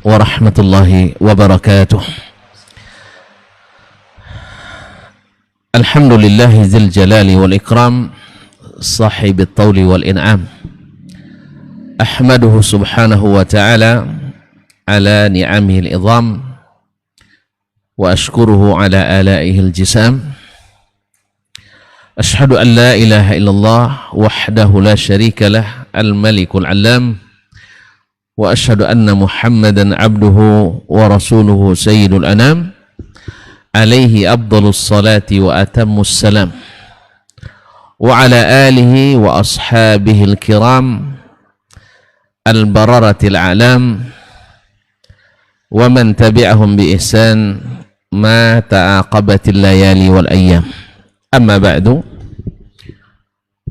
warahmatullahi wabarakatuh. Alhamdulillahi dzil jalali wal ikram, sahibit tawli wal in'am. Ahmaduhu subhanahu wa ta'ala ala ni'amihi al-idham wa ashkuruhu ala alaihi al-jisam. Ashhadu an la ilaha illallah wahdahu la syarika lah al-malikul alam, wa ashhadu anna muhammadan abduhu wa rasuluhu sayyidul anam, alaihi afdalus salati wa atammus salam, wa ala alihi wa ashabihi al-kiram al-bararatil a'lam, wa man tabi'ahum bi ihsan ma ta'aqabatil layali wal ayyam. Amma ba'du,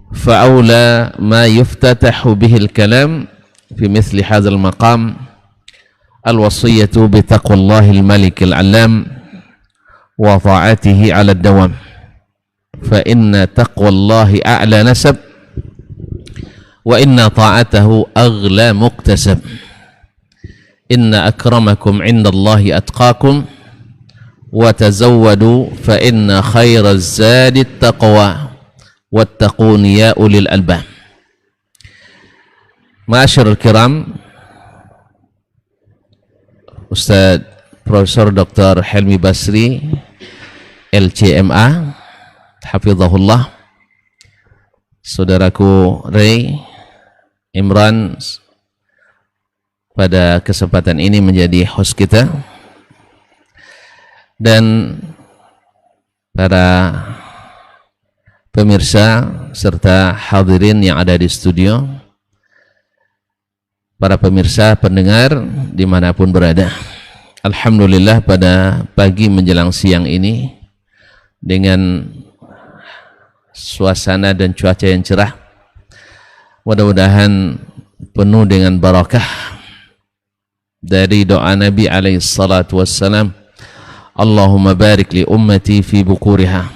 fa'awla ma yuftatahu bihil kalam fi mithli hadzal maqam al-wasiyatu bi taqwallahil malikil alam wa ta'atihi 'ala ad-dawam. Fa inna taqwallahi a'la nasab wa inna ta'atahu aghla muktasab. Inna akramakum 'indallahi atqakum wa tazawwadu fa inna khairaz zadi taqwa wattaquni ya ulil albab. Ma'asyiral kiram, Ustaz Profesor Dr. Helmi Basri LCMA hafizahullah, saudaraku Ray Imran pada kesempatan ini menjadi host kita, dan para pemirsa serta hadirin yang ada di studio, para pemirsa pendengar dimanapun berada. Alhamdulillah, pada pagi menjelang siang ini dengan suasana dan cuaca yang cerah, mudah-mudahan penuh dengan barakah dari doa Nabi alaihi salatu wassalam, Allahumma barik li ummati fi bukuriha.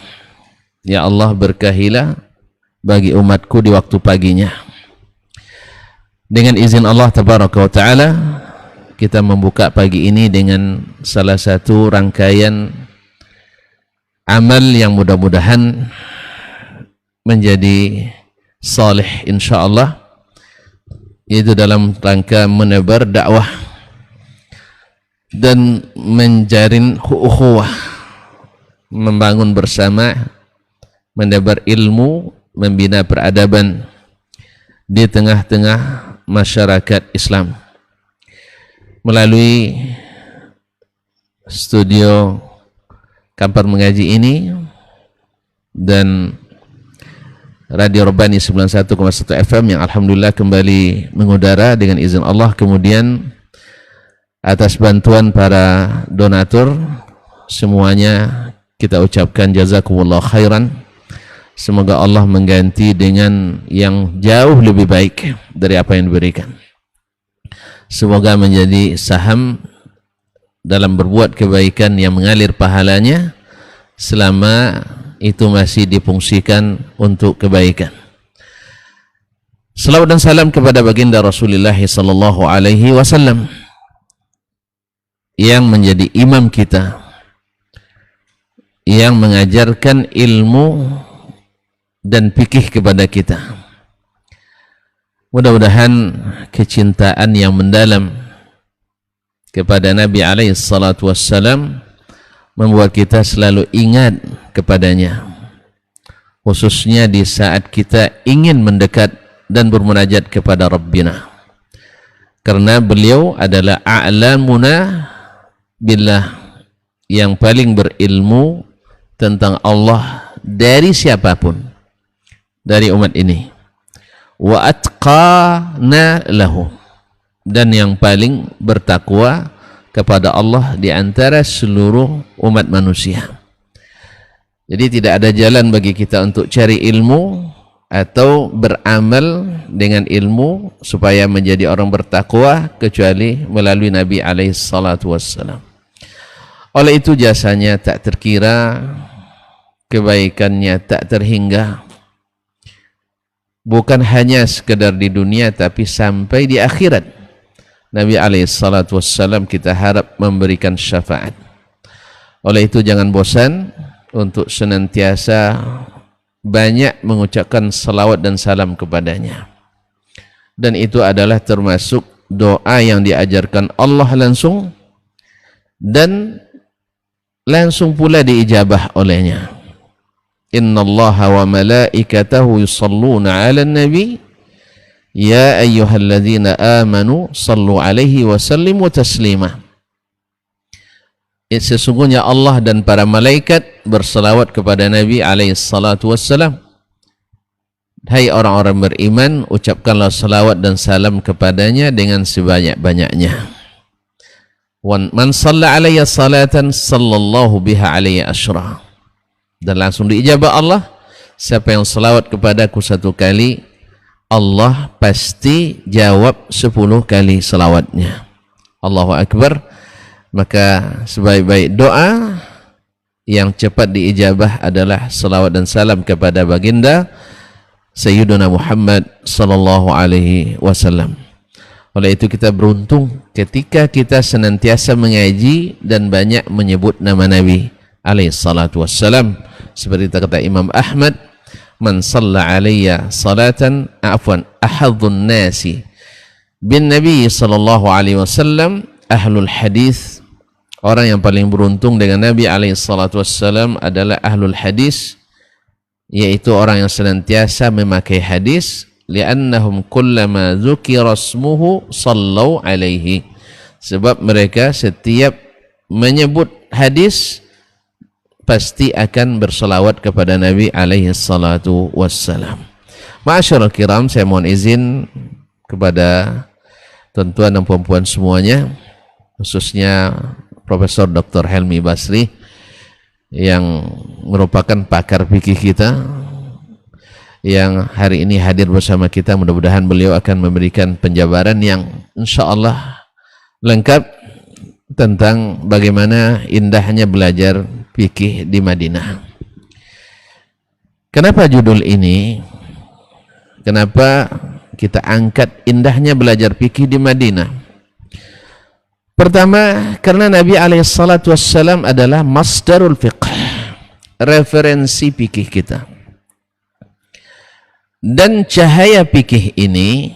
Ya Allah, berkahilah bagi umatku di waktu paginya. Dengan izin Allah tabaraka wa ta'ala, kita membuka pagi ini dengan salah satu rangkaian amal yang mudah-mudahan menjadi salih insyaallah, yaitu dalam rangka menebar dakwah dan menjalin ukhuwah, membangun bersama, menebar ilmu, membina peradaban di tengah-tengah masyarakat Islam melalui studio Kampar Mengaji ini dan Radio Rabbani 91,1 FM yang alhamdulillah kembali mengudara dengan izin Allah. Kemudian atas bantuan para donatur semuanya kita ucapkan jazakumullah khairan. Semoga Allah mengganti dengan yang jauh lebih baik dari apa yang diberikan. Semoga menjadi saham dalam berbuat kebaikan yang mengalir pahalanya selama itu masih difungsikan untuk kebaikan. Salawat dan salam kepada baginda Rasulullah sallallahu alaihi wasallam yang menjadi imam kita, yang mengajarkan ilmu dan fikih kepada kita. Mudah-mudahan kecintaan yang mendalam kepada Nabi alaihi salatu wassalam membuat kita selalu ingat kepadanya, khususnya di saat kita ingin mendekat dan bermunajat kepada Rabbina, karena beliau adalah a'lamuna billah, yang paling berilmu tentang Allah dari siapapun dari umat ini, wa atqana lahu, dan yang paling bertakwa kepada Allah di antara seluruh umat manusia. Jadi tidak ada jalan bagi kita untuk cari ilmu atau beramal dengan ilmu supaya menjadi orang bertakwa kecuali melalui Nabi alaihi salatu wassalam. Oleh itu jasanya tak terkira, kebaikannya tak terhingga, bukan hanya sekedar di dunia tapi sampai di akhirat. Nabi SAW kita harap memberikan syafaat. Oleh itu jangan bosan untuk senantiasa banyak mengucapkan salawat dan salam kepadanya. Dan itu adalah termasuk doa yang diajarkan Allah langsung dan langsung pula diijabah olehnya. Innallaha wa malaikatahu yusalluna 'alan nabi ya ayyuhalladzina amanu sallu 'alaihi wa sallimu taslima. Sesungguhnya Allah dan para malaikat berselawat kepada Nabi alaihi salatu wassalam. Hai orang-orang beriman, ucapkanlah salawat dan salam kepadanya dengan sebanyak-banyaknya. Man shalla alayya salatan sallallahu biha alayya asyra. Dan langsung diijabah Allah, siapa yang salawat kepadaku satu kali, Allah pasti jawab 10 kali salawatnya. Allahu Akbar. Maka sebaik-baik doa yang cepat diijabah adalah salawat dan salam kepada baginda Sayyiduna Muhammad sallallahu alaihi wasallam. Oleh itu kita beruntung ketika kita senantiasa mengaji dan banyak menyebut nama Nabi alaihi salatu wassalam. Seperti kata Imam Ahmad, man shalla alayya salatan ahadun nasi bin Nabi sallallahu alaihi wasallam ahlul hadis. Orang yang paling beruntung dengan Nabi alaihi salatu wassalam adalah ahlul hadis, yaitu orang yang senantiasa memakai hadis, li'annahum kullama dzukira ismuhu sallu alaihi. Sebab mereka setiap menyebut hadis pasti akan berselawat kepada Nabi alaihi salatu wassalam. Ma'asyiral kiram, saya mohon izin kepada tuan-tuan dan puan-puan semuanya, khususnya Profesor Dr. Helmi Basri yang merupakan pakar fikih kita yang hari ini hadir bersama kita. Mudah-mudahan beliau akan memberikan penjabaran yang insyaallah lengkap tentang bagaimana indahnya belajar fikih di Madinah. Kenapa judul ini? Kenapa kita angkat indahnya belajar fikih di Madinah? Pertama, karena Nabi SAW adalah masdarul fiqh, referensi fikih kita. Dan cahaya fikih ini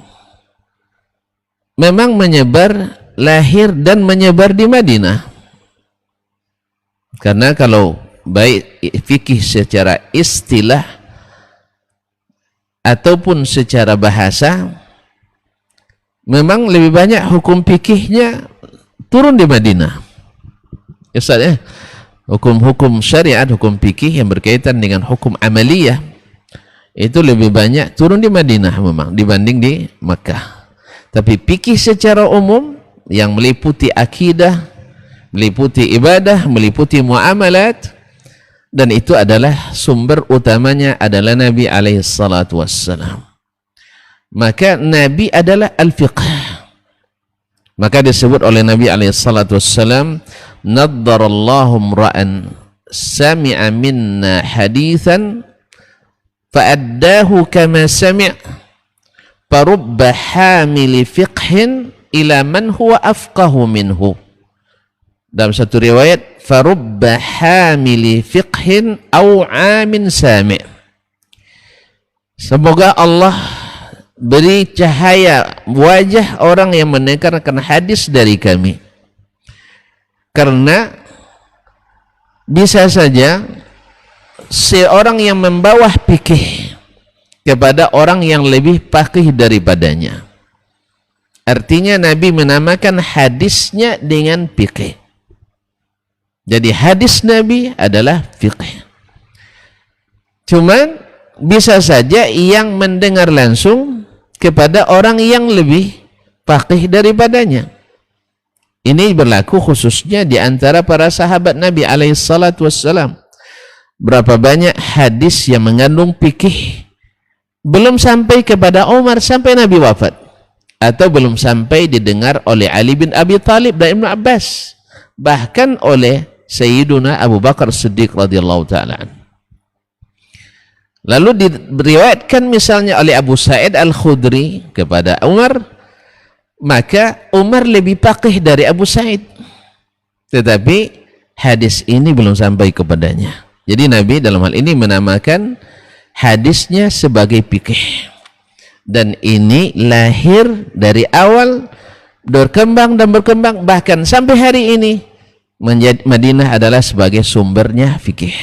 memang menyebar, lahir dan menyebar di Madinah. Karena kalau baik fikih secara istilah ataupun secara bahasa, memang lebih banyak hukum fikihnya turun di Madinah. Ya, Ustaz, ya? Hukum-hukum syariat, hukum fikih yang berkaitan dengan hukum amaliyah itu lebih banyak turun di Madinah memang dibanding di Makkah. Tapi fikih secara umum yang meliputi akidah, meliputi ibadah, meliputi muamalat, dan itu adalah sumber utamanya adalah Nabi alaihi salatu wassalam. Maka Nabi adalah al-fiqh. Maka disebut oleh Nabi SAW, naddarallahu mra'an sami'a minna hadithan fa'addahu kama sami' farubba hamili fiqhin ila man huwa afqahu minhu. Dalam satu riwayat, farubba hamili fiqhin au amin sami'. Semoga Allah beri cahaya wajah orang yang mendengarkan hadis dari kami, karena bisa saja seorang yang membawa fikih kepada orang yang lebih faqih daripadanya. Artinya Nabi menamakan hadisnya dengan fikih. Jadi hadis Nabi adalah fikih. Cuman bisa saja yang mendengar langsung kepada orang yang lebih faqih daripadanya. Ini berlaku khususnya di antara para sahabat Nabi alaihi salatu wassalam. Berapa banyak hadis yang mengandung fikih belum sampai kepada Umar sampai Nabi wafat, atau belum sampai didengar oleh Ali bin Abi Thalib dan Ibnu Abbas, bahkan oleh Sayyiduna Abu Bakar Siddiq radhiyallahu ta'ala. Lalu diriwayatkan misalnya oleh Abu Sa'id Al-Khudri kepada Umar, maka Umar lebih faqih dari Abu Sa'id. Tetapi hadis ini belum sampai kepadanya. Jadi Nabi dalam hal ini menamakan hadisnya sebagai fikih. Dan ini lahir dari awal, berkembang dan berkembang, bahkan sampai hari ini Madinah adalah sebagai sumbernya fikih.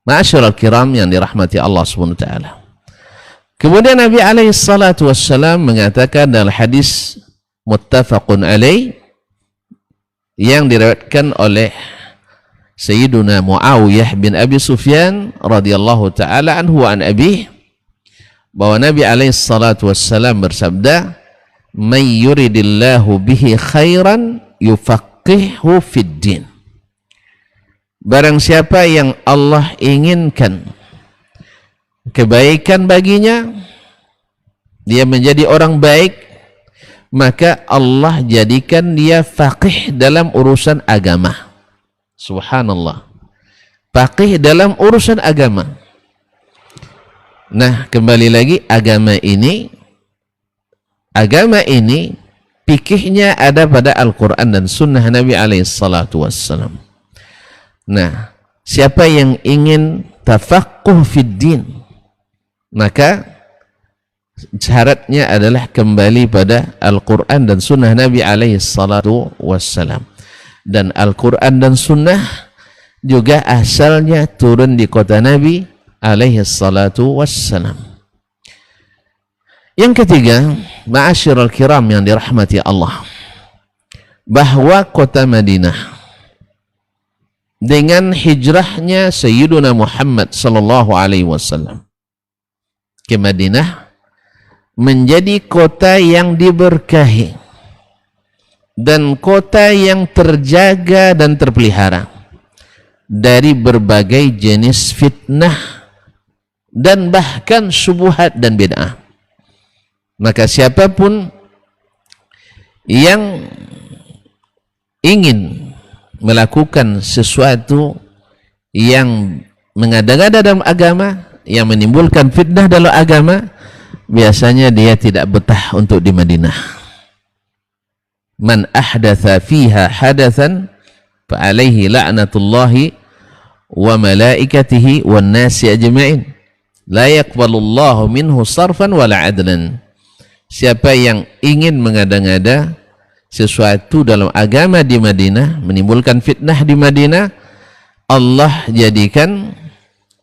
Ma'asyiral kiram yang dirahmati Allah SWT. Kemudian Nabi SAW mengatakan dalam hadis muttafaqun alaih yang diriwayatkan oleh Sayyiduna Muawiyah bin Abi Sufyan radhiyallahu taala anhu an abi, bahwa Nabi SAW bersabda, "May yuridillahu bihi khairan yufaqqihhu fid din." Barang siapa yang Allah inginkan kebaikan baginya, dia menjadi orang baik, maka Allah jadikan dia faqih dalam urusan agama. Subhanallah, faqih dalam urusan agama. Nah, kembali lagi, agama ini fikihnya ada pada Al-Quran dan Sunnah Nabi SAW. Nah, siapa yang ingin tafaqquh fid din, maka syaratnya adalah kembali pada Al-Quran dan Sunnah Nabi SAW. Dan Al-Quran dan Sunnah juga asalnya turun di kota Nabi SAW. Yang ketiga, ma'asyiral kiram yang dirahmati Allah, bahwa kota Madinah dengan hijrahnya Sayyiduna Muhammad sallallahu alaihi wasallam ke Madinah menjadi kota yang diberkahi dan kota yang terjaga dan terpelihara dari berbagai jenis fitnah dan bahkan syubhat dan bid'ah. Maka siapapun yang ingin melakukan sesuatu yang mengada-ngada dalam agama, yang menimbulkan fitnah dalam agama, biasanya dia tidak betah untuk di Madinah. Man ahdatha fiha hadathan fa alaihi la'natullahi wa malaikatihi wan nasi ajma'in la yaqbalullahu minhu sarfan wala adlan. Siapa yang ingin mengada-ngada sesuatu dalam agama di Madinah, menimbulkan fitnah di Madinah, Allah jadikan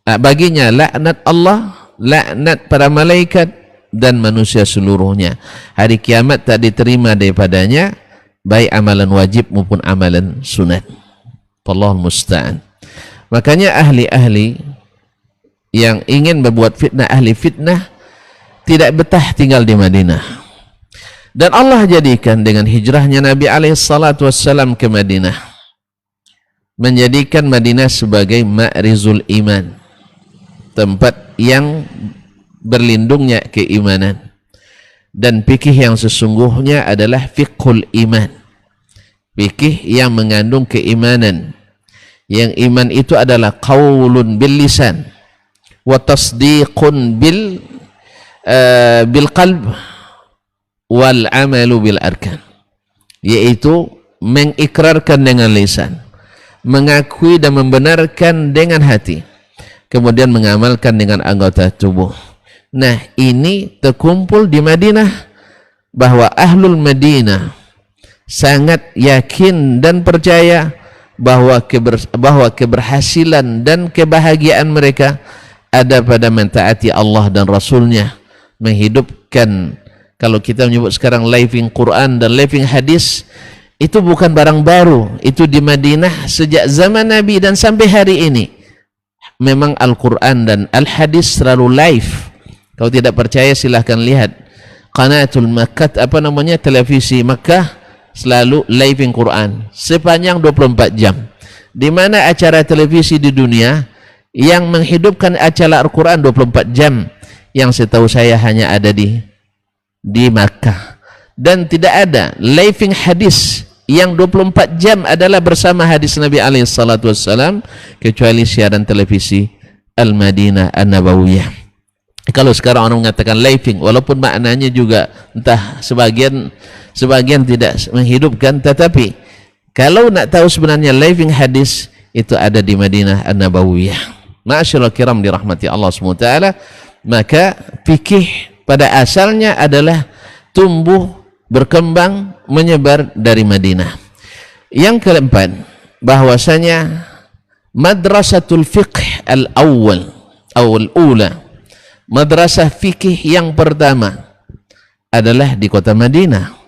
baginya laknat Allah, laknat para malaikat dan manusia seluruhnya. Hari kiamat tak diterima daripadanya baik amalan wajib maupun amalan sunat. Wallahul musta'an. Makanya ahli-ahli yang ingin berbuat fitnah, ahli fitnah, tidak betah tinggal di Madinah. Dan Allah jadikan dengan hijrahnya Nabi SAW ke Madinah, menjadikan Madinah sebagai ma'rizul iman, tempat yang berlindungnya keimanan. Dan fikih yang sesungguhnya adalah fiqhul iman, fikih yang mengandung keimanan. Yang iman itu adalah qaulun bil lisan wa tasdiqun bil qalb wal amalu bil arkan, yaitu mengikrarkan dengan lisan, mengakui dan membenarkan dengan hati, kemudian mengamalkan dengan anggota tubuh. Nah, ini terkumpul di Madinah, bahwa ahlul Madinah sangat yakin dan percaya bahwa keberhasilan dan kebahagiaan mereka ada pada mentaati Allah dan Rasulnya, menghidupkan, kalau kita menyebut sekarang living Quran dan living hadis, itu bukan barang baru. Itu di Madinah sejak zaman Nabi dan sampai hari ini. Memang Al-Quran dan Al-Hadis selalu live. Kalau tidak percaya silahkan lihat Qanatul Makkah, televisi Makkah selalu living Quran sepanjang 24 jam. Di mana acara televisi di dunia yang menghidupkan acara Al-Quran 24 jam, yang setahu saya hanya ada di Makkah. Dan tidak ada living hadis yang 24 jam adalah bersama hadis Nabi SAW, kecuali siaran televisi Al-Madinah An-Nabawiyah. Kalau sekarang orang mengatakan living, walaupun maknanya juga entah sebagian tidak menghidupkan, tetapi kalau nak tahu sebenarnya living hadis itu ada di Madinah An-Nabawiyah. Ma'asyiral kiram dirahmati Allah SWT, maka fikih pada asalnya adalah tumbuh, berkembang, menyebar dari Madinah. Yang keempat, bahwasanya madrasatul fiqh al-awwal al-ula, madrasah fikih yang pertama adalah di kota Madinah,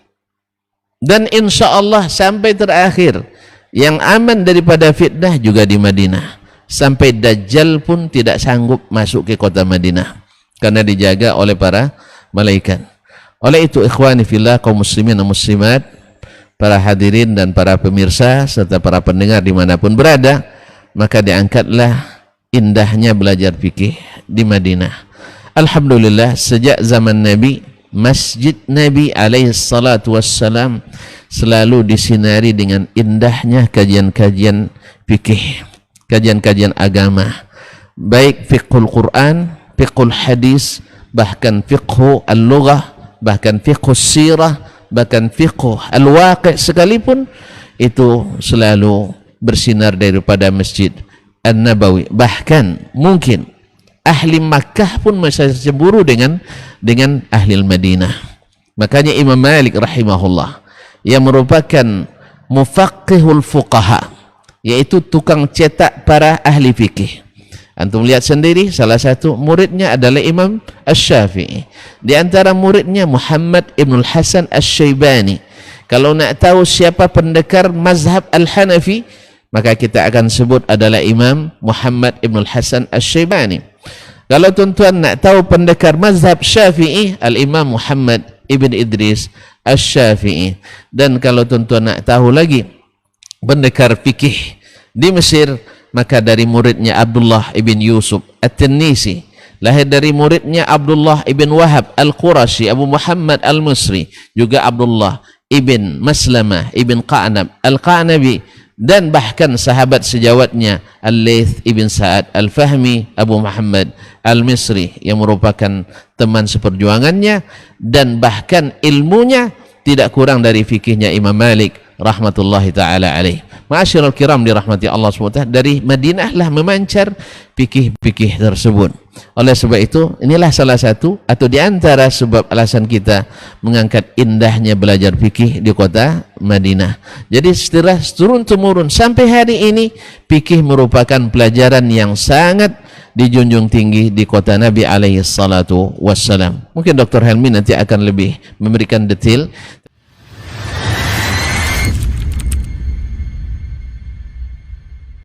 dan insya Allah sampai terakhir yang aman daripada fitnah juga di Madinah, sampai Dajjal pun tidak sanggup masuk ke kota Madinah karena dijaga oleh para malaikat. Oleh itu ikhwani fillah, kaum muslimin dan muslimat, para hadirin dan para pemirsa serta para pendengar dimanapun berada, maka diangkatlah indahnya belajar fikih di Madinah. Alhamdulillah, sejak zaman Nabi, Masjid Nabi alaihi salatu wassalam selalu disinari dengan indahnya kajian-kajian fikih, kajian-kajian agama, baik fiqhul Quran, fiqhul hadis, bahkan fiqhu al-lughah, bahkan fiqhus sirah, bahkan fiqh al-waqi' sekalipun itu selalu bersinar daripada Masjid An-Nabawi. Bahkan mungkin ahli Makkah pun masih cemburu dengan ahli Madinah. Makanya Imam Malik rahimahullah, yang merupakan mufaqihul fuqaha, yaitu tukang cetak para ahli fikih. Antum lihat sendiri, salah satu muridnya adalah Imam Asy-Syafi'i. Di antara muridnya Muhammad Ibnul Hasan Asy-Syaibani. Kalau nak tahu siapa pendekar mazhab Al-Hanafi, maka kita akan sebut adalah Imam Muhammad Ibnul Hasan Asy-Syaibani. Kalau tuan-tuan nak tahu pendekar mazhab Syafi'i, Al-Imam Muhammad Ibn Idris Asy-Syafi'i. Dan kalau tuan-tuan nak tahu lagi pendekar fikih di Mesir, maka dari muridnya Abdullah ibn Yusuf At-Tinnisi, lahir dari muridnya Abdullah ibn Wahab Al-Qurashi Abu Muhammad Al-Misri, juga Abdullah ibn Maslamah ibn Qa'nab Al-Qa'nabi, dan bahkan sahabat sejawatnya Al-Layth ibn Sa'ad Al-Fahmi Abu Muhammad Al-Misri, yang merupakan teman seperjuangannya, dan bahkan ilmunya tidak kurang dari fikihnya Imam Malik rahmatullahi ta'ala alaih. Ma'asyiral kiram dirahmati Allah SWT, dari Madinah lah memancar fikih-fikih tersebut. Oleh sebab itu, inilah salah satu atau di antara sebab alasan kita mengangkat indahnya belajar fikih di kota Madinah. Jadi setelah turun-temurun sampai hari ini, fikih merupakan pelajaran yang sangat dijunjung tinggi di kota Nabi alaihi salatu wassalam. Mungkin Dr. Helmi nanti akan lebih memberikan detail,